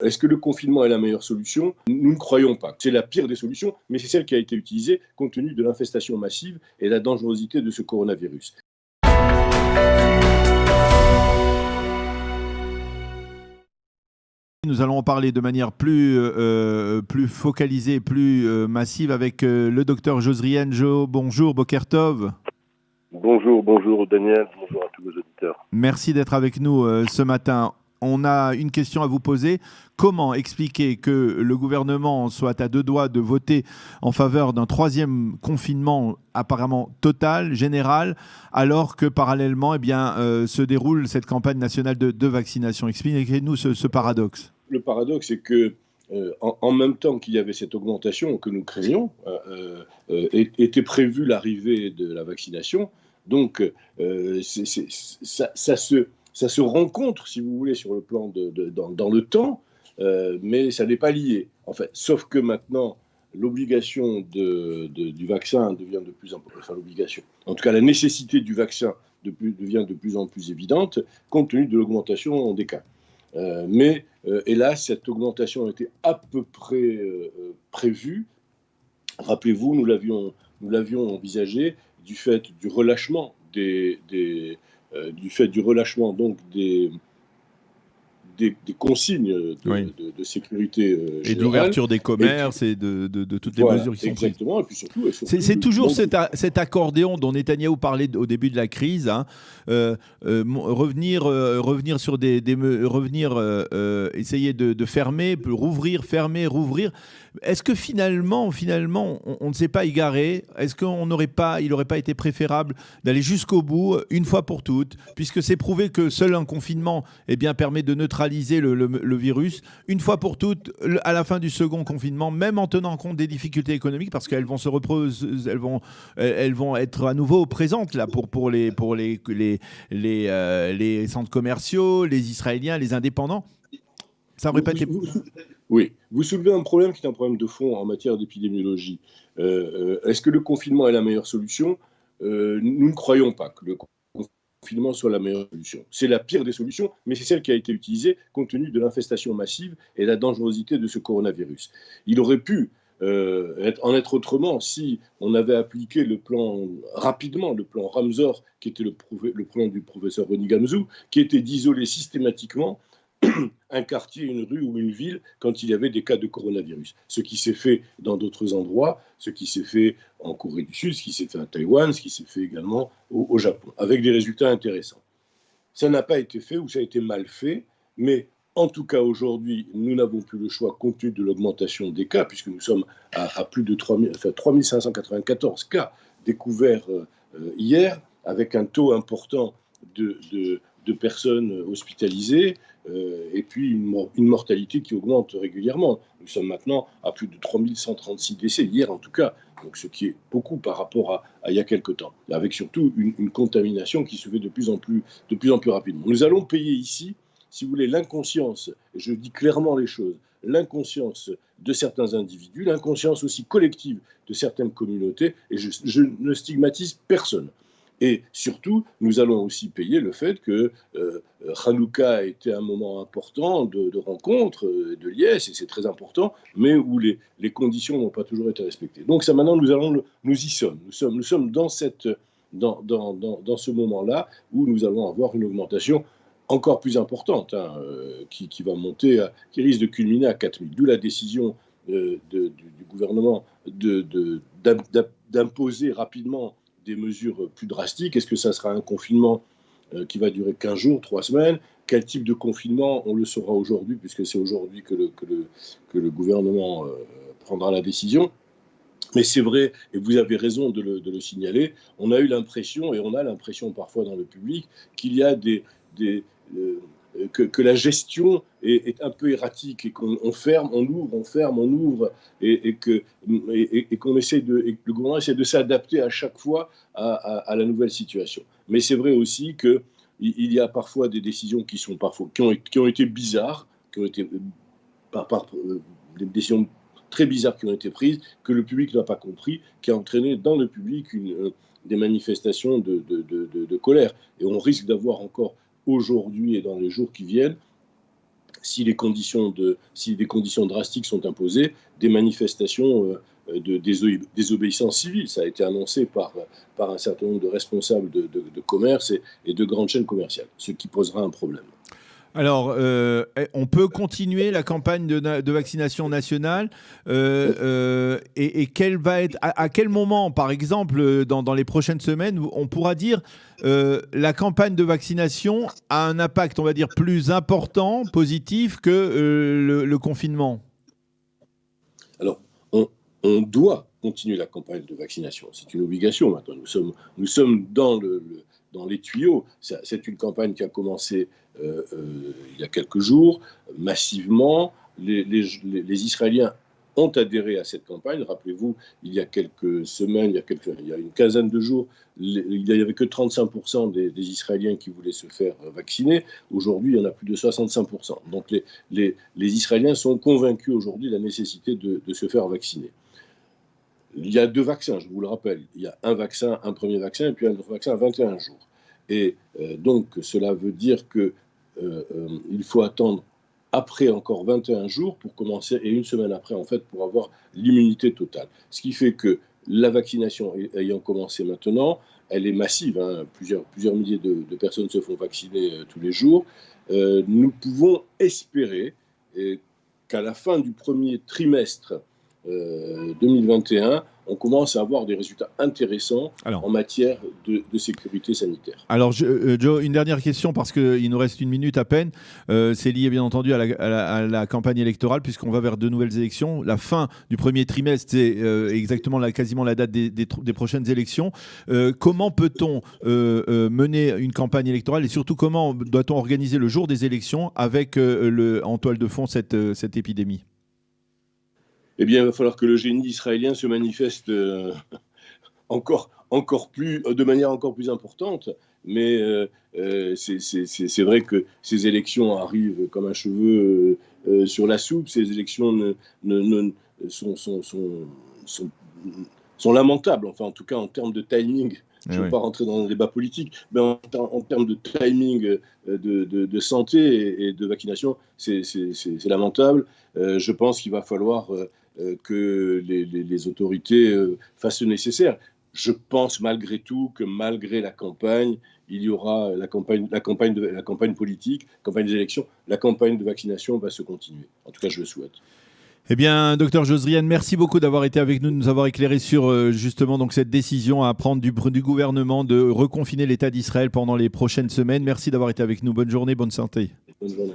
Est-ce que le confinement est la meilleure solution? Nous ne croyons pas. C'est la pire des solutions, mais c'est celle qui a été utilisée compte tenu de l'infestation massive et de la dangerosité de ce coronavirus. Nous allons en parler de manière plus focalisée, plus massive avec le docteur Josriane Jo. Bonjour, Boker Tov. Bonjour Daniel, bonjour à tous vos auditeurs. Merci d'être avec nous ce matin. On a une question à vous poser. Comment expliquer que le gouvernement soit à deux doigts de voter en faveur d'un troisième confinement apparemment total, général, alors que parallèlement se déroule cette campagne nationale de vaccination? Expliquez-nous ce paradoxe. Le paradoxe, c'est que en même temps qu'il y avait cette augmentation que nous craignions, était prévue l'arrivée de la vaccination. Donc, ça se rencontre, si vous voulez, sur le plan dans le temps, mais ça n'est pas lié. En fait, sauf que maintenant, l'obligation du vaccin devient de plus en plus, enfin l'obligation, en tout cas la nécessité du vaccin devient de plus en plus évidente, compte tenu de l'augmentation des cas. Mais hélas, cette augmentation a été à peu près prévue. Rappelez-vous, nous l'avions envisagé du fait du relâchement donc des consignes de sécurité générale. Et de l'ouverture des commerces et de toutes les mesures qui sont prises. Exactement. Et puis surtout c'est toujours cet accordéon dont Netanyahou parlait au début de la crise, hein, revenir sur essayer de fermer, rouvrir, fermer, rouvrir. Est-ce que finalement, on ne s'est pas égaré? Est-ce qu'il n'aurait pas été préférable d'aller jusqu'au bout, une fois pour toutes, puisque c'est prouvé que seul un confinement permet de neutraliser le virus, une fois pour toutes, à la fin du second confinement, même en tenant compte des difficultés économiques, parce qu'elles vont elles vont être à nouveau présentes là pour les centres commerciaux, les Israéliens, les indépendants. Ça n'aurait pas été... Oui, vous soulevez un problème qui est un problème de fond en matière d'épidémiologie. Est-ce que le confinement est la meilleure solution? Nous ne croyons pas que le confinement soit la meilleure solution. C'est la pire des solutions, mais c'est celle qui a été utilisée compte tenu de l'infestation massive et de la dangerosité de ce coronavirus. Il aurait pu en être autrement si on avait appliqué rapidement le plan Ramsor, qui était le plan du professeur Roni Gamzou, qui était d'isoler systématiquement un quartier, une rue ou une ville quand il y avait des cas de coronavirus. Ce qui s'est fait dans d'autres endroits, ce qui s'est fait en Corée du Sud, ce qui s'est fait à Taïwan, ce qui s'est fait également au Japon, avec des résultats intéressants. Ça n'a pas été fait ou ça a été mal fait, mais en tout cas aujourd'hui, nous n'avons plus le choix compte tenu de l'augmentation des cas, puisque nous sommes à plus de 3594 cas découverts hier, avec un taux important de personnes hospitalisées, et puis une mortalité qui augmente régulièrement. Nous sommes maintenant à plus de 3136 décès, hier en tout cas, donc ce qui est beaucoup par rapport à il y a quelque temps, avec surtout une contamination qui se fait de plus en plus rapidement. Nous allons payer ici, si vous voulez, l'inconscience, et je dis clairement les choses, l'inconscience de certains individus, l'inconscience aussi collective de certaines communautés, et je ne stigmatise personne. Et surtout, nous allons aussi payer le fait que Hanouka était un moment important de rencontre, de liesse, et c'est très important, mais où les conditions n'ont pas toujours été respectées. Donc ça, maintenant, nous y sommes. Nous sommes dans ce moment-là où nous allons avoir une augmentation encore plus importante, qui va monter, qui risque de culminer à 4000. D'où la décision du gouvernement d'imposer rapidement des mesures plus drastiques. Est-ce que ça sera un confinement qui va durer 15 jours, 3 semaines? Quel type de confinement? On le saura aujourd'hui, puisque c'est aujourd'hui que le gouvernement prendra la décision. Mais c'est vrai, et vous avez raison de le signaler, on a eu l'impression, et on a l'impression parfois dans le public, qu'il y a que la gestion est un peu erratique et qu'on ferme, on ouvre, et que le gouvernement essaie de s'adapter à chaque fois à la nouvelle situation. Mais c'est vrai aussi qu'il y a parfois des décisions qui ont été bizarres, des décisions très bizarres qui ont été prises, que le public n'a pas compris, qui a entraîné dans le public des manifestations de colère. Et on risque d'avoir encore aujourd'hui et dans les jours qui viennent si des conditions drastiques sont imposées, des manifestations de désobéissance civile. Ça a été annoncé par un certain nombre de responsables de commerce et de grandes chaînes commerciales, ce qui posera un problème. Alors, on peut continuer la campagne de vaccination nationale et quel va être, à quel moment, par exemple, dans les prochaines semaines, on pourra dire la campagne de vaccination a un impact, on va dire, plus important, positif que le confinement? Alors, on doit continuer la campagne de vaccination. C'est une obligation maintenant. Nous sommes dans les tuyaux. C'est une campagne qui a commencé il y a quelques jours, massivement. Les Israéliens ont adhéré à cette campagne. Rappelez-vous, il y a quelques semaines, il y a une quinzaine de jours, il n'y avait que 35% des Israéliens qui voulaient se faire vacciner. Aujourd'hui, il y en a plus de 65%. Donc les Israéliens sont convaincus aujourd'hui de la nécessité de se faire vacciner. Il y a 2 vaccins, je vous le rappelle. Il y a un premier vaccin, et puis un autre vaccin à 21 jours. Et donc, cela veut dire qu'il faut attendre après encore 21 jours pour commencer, et une semaine après, en fait, pour avoir l'immunité totale. Ce qui fait que la vaccination ayant commencé maintenant, elle est massive. Hein, plusieurs milliers de personnes se font vacciner tous les jours. Nous pouvons espérer qu'à la fin du premier trimestre 2021, on commence à avoir des résultats intéressants en matière de sécurité sanitaire. Alors, Joe, une dernière question, parce qu'il nous reste 1 minute à peine. C'est lié, bien entendu, à la campagne électorale, puisqu'on va vers de nouvelles élections. La fin du premier trimestre, c'est exactement quasiment la date des prochaines élections. Comment peut-on mener une campagne électorale, et surtout, comment doit-on organiser le jour des élections avec en toile de fond cette épidémie? Eh bien, il va falloir que le génie israélien se manifeste de manière encore plus importante. Mais c'est vrai que ces élections arrivent comme un cheveu sur la soupe. Ces élections sont lamentables. Enfin, en tout cas, en termes de timing. Je ne veux pas rentrer dans un débat politique, mais en termes de timing de santé et de vaccination, c'est lamentable. Je pense qu'il va falloir que les autorités fassent le nécessaire. Je pense malgré tout que malgré la campagne, il y aura la campagne politique, la campagne des élections, la campagne de vaccination va se continuer. En tout cas, je le souhaite. Eh bien, docteur Josrian, merci beaucoup d'avoir été avec nous, de nous avoir éclairé sur justement donc cette décision à prendre du gouvernement de reconfiner l'État d'Israël pendant les prochaines semaines. Merci d'avoir été avec nous. Bonne journée, bonne santé. Bonne journée.